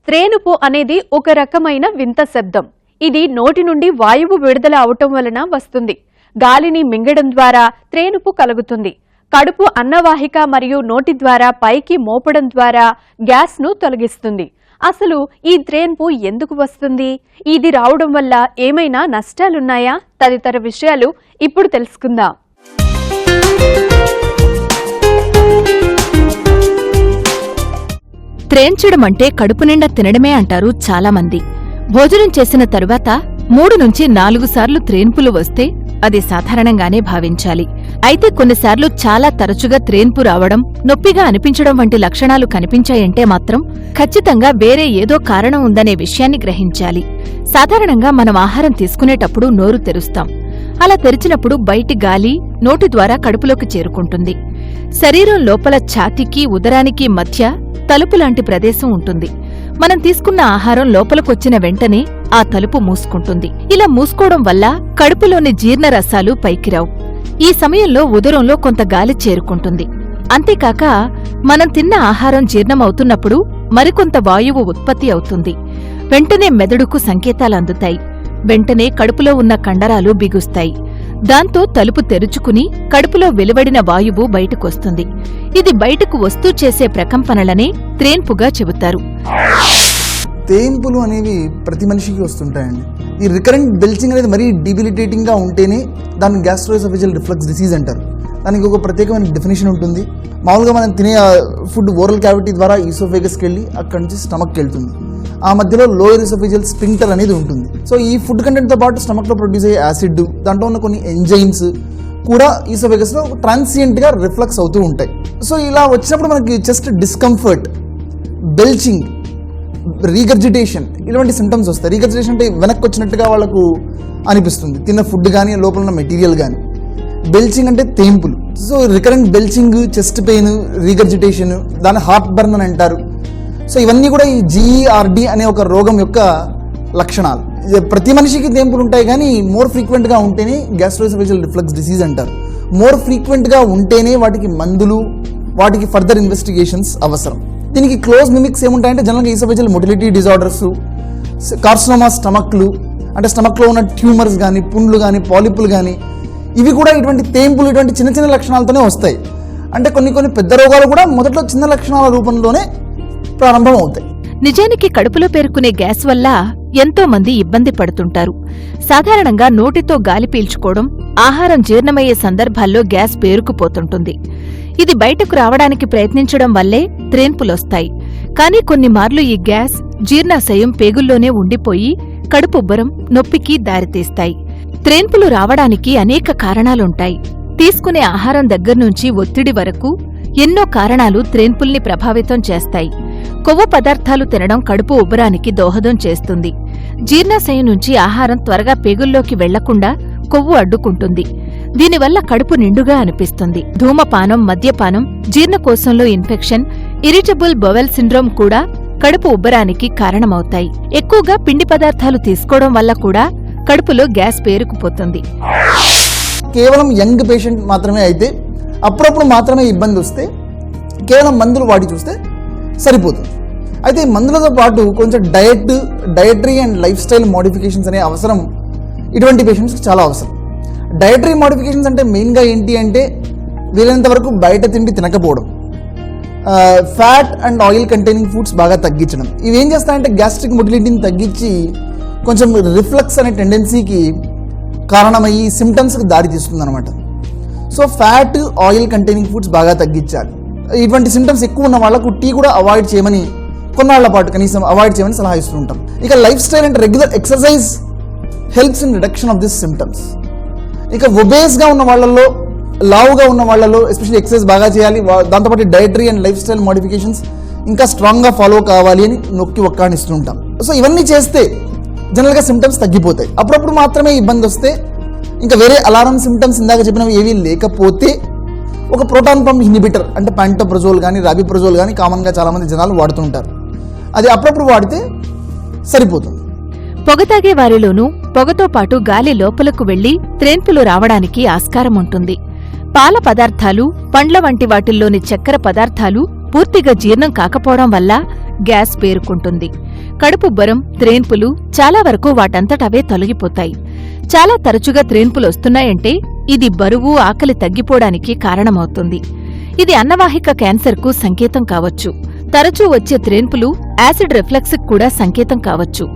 త్రేనుపు అనేది ఒక రకమైన వింత శబ్దం. ఇది నోటి నుండి వాయువు విడుదల అవటం వలన వస్తుంది. గాలిని మింగడం ద్వారా త్రేనుపు కలుగుతుంది. కడుపు అన్నవాహిక మరియు నోటి ద్వారా పైకి మోపడం ద్వారా గ్యాస్ ను తొలగిస్తుంది. అసలు ఈ త్రేన్పు ఎందుకు వస్తుంది? ఇది రావడం వల్ల ఏమైనా నష్టాలున్నాయా? తదితర విషయాలు ఇప్పుడు తెలుసుకుందాం. త్రేన్చడం అంటే కడుపు నిండా తినడమే అంటారు చాలామంది. భోజనం చేసిన తరువాత 3 నుంచి 4 సార్లు త్రేన్పులు వస్తే అది సాధారణంగానే భావించాలి. అయితే కొన్నిసార్లు చాలా తరచుగా త్రేన్పు రావడం, నొప్పిగా అనిపించడం వంటి లక్షణాలు కనిపించాయంటే మాత్రం ఖచ్చితంగా వేరే ఏదో కారణం ఉందనే విషయాన్ని గ్రహించాలి. సాధారణంగా మనం ఆహారం తీసుకునేటప్పుడు నోరు తెరుస్తాం. అలా తెరిచినప్పుడు బయటి గాలి నోటి ద్వారా కడుపులోకి చేరుకుంటుంది. శరీరం లోపల ఛాతీకి ఉదరానికి మధ్య తలుపులాంటి ప్రదేశం ఉంటుంది. మనం తీసుకున్న ఆహారం లోపలికొచ్చిన వెంటనే ఆ తలుపు మూసుకుంటుంది. ఇలా మూసుకోవడం వల్ల కడుపులోని జీర్ణరసాలు పైకిరావు. ఈ సమయంలో ఉదరంలో కొంత గాలి చేరుకుంటుంది. అంతేకాక మనం తిన్న ఆహారం జీర్ణమవుతున్నప్పుడు మరికొంత వాయువు ఉత్పత్తి అవుతుంది. వెంటనే మెదడుకు సంకేతాలు అందుతాయి. వెంటనే కడుపులో ఉన్న కండరాలు బిగుస్తాయి. దాంతో తలుపు తెరుచుకుని కడుపులో వెలువడిన వాయువు బయటకొస్తుంది. ఇది బయటకు వస్తూ చేసే ప్రకంపనలనే త్రేన్పుగా చెబుతారు. త్రేన్పులు అనేవి ప్రతి మనిషికి వస్తుంటాయండి. ఈ రికరెంట్ బెల్చింగ్ అనేది మరీ డిబిలిటేటింగ్గా ఉంటేనే దాన్ని గ్యాస్ట్రోఎసోఫేజియల్ రిఫ్లక్స్ డిసీజ్ అంటారు. దానికి ఒక ప్రత్యేకమైన డెఫినేషన్ ఉంటుంది. మామూలుగా మనం తినే ఫుడ్ ఓరల్ క్యావిటీ ద్వారా ఈసోఫేగస్కి వెళ్ళి అక్కడి నుంచి స్టమక్కి వెళ్తుంది. ఆ మధ్యలో లోయర్ ఈసోఫేజియల్ స్పింక్టర్ అనేది ఉంటుంది. సో ఈ ఫుడ్ కంటెంట్తో పాటు స్టమక్లో ప్రొడ్యూస్ అయ్యే యాసిడ్, దాంట్లో ఉన్న కొన్ని ఎంజైమ్స్ కూడా ఈసోఫేగస్లో ట్రాన్సియంట్గా రిఫ్లక్స్ అవుతూ ఉంటాయి. సో ఇలా వచ్చినప్పుడు మనకి చెస్ట్ డిస్కంఫర్ట్, బెల్చింగ్, రీగర్జిటేషన్ ఇలాంటి సింటమ్స్ వస్తాయి. రీగర్జిటేషన్ అంటే వెనక్కి వచ్చినట్టుగా వాళ్ళకు అనిపిస్తుంది, తిన్న ఫుడ్ కానీ లోపల ఉన్న మెటీరియల్ కానీ. బెల్చింగ్ అంటే తేంపులు. So recurrent belching, chest pain, regurgitation, దాన్ని హార్ట్ బర్న్ అని అంటారు. సో ఇవన్నీ కూడా ఈ జీఈఆర్డి అనే ఒక రోగం యొక్క లక్షణాలు. ప్రతి మనిషికి తేంపులు ఉంటాయి, కానీ మోర్ ఫ్రీక్వెంట్గా ఉంటేనే గ్యాస్ట్రోఎసోఫేజియల్ రిఫ్లక్స్ డిసీజ్ అంటారు. మోర్ ఫ్రీక్వెంట్గా ఉంటేనే వాటికి మందులు, వాటికి ఫర్దర్ ఇన్వెస్టిగేషన్స్ అవసరం. దీనికి క్లోజ్ మిమిక్స్ ఏముంటాయంటే జనరల్గా ఈసోఫేజియల్ మొటిలిటీ డిజార్డర్స్, కార్సినోమా స్టమక్లు అంటే స్టమక్లో ఉన్న ట్యూమర్స్ కానీ, పుండ్లు కానీ, పాలిపులు కానీ, ఇవి కూడా ఇటువంటి తేంపులు, ఇటువంటి చిన్న చిన్న లక్షణాలతోనే వస్తాయి. అంటే కొన్ని పెద్ద రోగాలు కూడా మొదట్లో చిన్న లక్షణాల రూపంలోనే ప్రారంభం అవుతాయి. నిజానికి కడుపులో పేరుకునే గ్యాస్ వల్ల ఎంతో మంది ఇబ్బంది పడుతుంటారు. సాధారణంగా నోటితో గాలి పీల్చుకోవడం, ఆహారం జీర్ణమయ్యే సందర్భాల్లో గ్యాస్ పేరుకుపోతుంటుంది. ఇది బయటకు రావడానికి ప్రయత్నించడం వల్లే త్రేన్పులొస్తాయి. కానీ కొన్ని మార్లు ఈ గ్యాస్ జీర్ణాశయం పేగుల్లోనే ఉండిపోయి కడుపుబ్బరం, నొప్పికి దారితీస్తాయి. త్రేన్పులు రావడానికి అనేక కారణాలుంటాయి. తీసుకునే ఆహారం దగ్గర్నుంచి ఒత్తిడి వరకు ఎన్నో కారణాలు త్రేన్పుల్ని ప్రభావితం చేస్తాయి. కొవ్వు పదార్థాలు తినడం కడుపు ఉబ్బరానికి దోహదం చేస్తుంది. జీర్ణాశయం నుంచి ఆహారం త్వరగా పేగుల్లోకి వెళ్లకుండా కొవ్వు అడ్డుకుంటుంది. దీనివల్ల కడుపు నిండుగా అనిపిస్తుంది. ధూమపానం, మద్యపానం, జీర్ణకోశంలో ఇన్ఫెక్షన్, ఇరిటబుల్ బowel సిండ్రోమ్ కూడా కడుపు ఉబ్బరానికి కారణమవుతాయి. ఎక్కువగా పిండి పదార్థాలు తీసుకోవడం వల్ల కూడా కడుపులో గ్యాస్ పేరుకుపోతుంది. కేవలం యంగ్ పేషెంట్ మాత్రమే అయితే, అప్పుడప్పుడు మాత్రమే ఇబ్బంది వస్తే కేవలం మందులు వాడి చూస్తే సరిపోతుంది. అయితే ఈ మందులతో పాటు కొంచెం dietary and life style modifications అనే అవసరం ఇటువంటి పేషెంట్స్కి చాలా అవసరం. డయటరీ మోడిఫికేషన్స్ అంటే మెయిన్గా ఏంటి అంటే వీలైనంత వరకు బయట తిండి తినకపోవడం, fat and oil containing foods బాగా తగ్గించడం. ఇవి ఏం చేస్తాయంటే గ్యాస్ట్రిక్ మొటిలిటీని తగ్గించి కొంచెం రిఫ్లక్స్ అనే టెండెన్సీకి కారణమయ్యి సిమ్టమ్స్కి దారి తీస్తుంది అనమాట. So fat, oil containing foods బాగా తగ్గించాలి. ఇటువంటి సిమ్టమ్స్ ఎక్కువ ఉన్న వాళ్ళకు టీ కూడా అవాయిడ్ చేయమని, కొన్నాళ్ల పాటు కనీసం అవాయిడ్ చేయమని సలహా ఇస్తూ ఉంటాం. ఇక లైఫ్ స్టైల్ అంటే regular exercise helps in reduction of this symptoms. ఇక ఒబేస్గా ఉన్న వాళ్ళల్లో, లావుగా ఉన్న వాళ్ళలో ఎస్పెషల్లీ ఎక్సర్సైజ్ బాగా చేయాలి. దాంతోపాటు dietary and life style modifications ఇంకా స్ట్రాంగ్గా ఫాలో కావాలి అని నొక్కి ఒక్కానిస్తూ ఉంటాం. సో ఇవన్నీ చేస్తే జనరల్గా సిమ్టమ్స్ తగ్గిపోతాయి. అప్పుడప్పుడు మాత్రమే ఇబ్బంది వస్తే, ఇంకా వేరే అలారం సిమ్టమ్స్ ఇందాక చెప్పినవి ఏవీ లేకపోతే ఒక ప్రోటాన్ పంప్ ఇన్హిబిటర్ అంటే పాంటోప్రజోల్ కానీ, రాబిప్రజోల్ కానీ కామన్గా చాలామంది జనాలు వాడుతుంటారు. అది అప్పుడప్పుడు వాడితే సరిపోతుంది. పొగతాగే వారిలోనూ పొగతో పాటు గాలి లోపలకు వెళ్లి త్రేన్పులు రావడానికి ఆస్కారముంటుంది. పాల పదార్థాలు, పండ్ల వంటి వాటిల్లోని చక్కెర పదార్థాలు పూర్తిగా జీర్ణం కాకపోవడం వల్ల గ్యాస్ పేరుకుంటుంది. కడుపుబ్బరం, త్రేన్పులు చాలా వరకు వాటంతటవే తొలగిపోతాయి. చాలా తరచుగా త్రేన్పులొస్తున్నాయంటే ఇది బరువు, ఆకలి తగ్గిపోవడానికి కారణమవుతుంది. ఇది అన్నవాహిక క్యాన్సర్కు సంకేతం కావచ్చు. తరచూ వచ్చే త్రేన్పులు యాసిడ్ రిఫ్లక్స్కు కూడా సంకేతం కావచ్చు.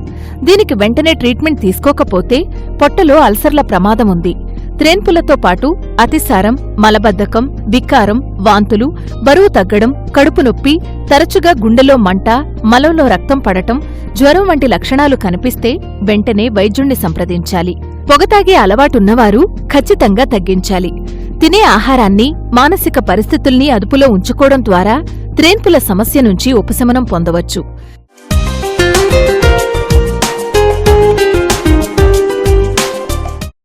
దీనికి వెంటనే ట్రీట్మెంట్ తీసుకోకపోతే పొట్టలో అల్సర్ల ప్రమాదముంది. త్రేన్పులతో పాటు అతిసారం, మలబద్ధకం, వికారం, వాంతులు, బరువు తగ్గడం, కడుపు నొప్పి, తరచుగా గుండెలో మంట, మలంలో రక్తం పడటం, జ్వరం వంటి లక్షణాలు కనిపిస్తే వెంటనే వైద్యుణ్ణి సంప్రదించాలి. పొగతాగే అలవాటున్నవారు ఖచ్చితంగా తగ్గించాలి. తినే ఆహారాన్ని, మానసిక పరిస్థితుల్ని అదుపులో ఉంచుకోవడం ద్వారా త్రేన్పుల సమస్య నుంచి ఉపశమనం పొందవచ్చు.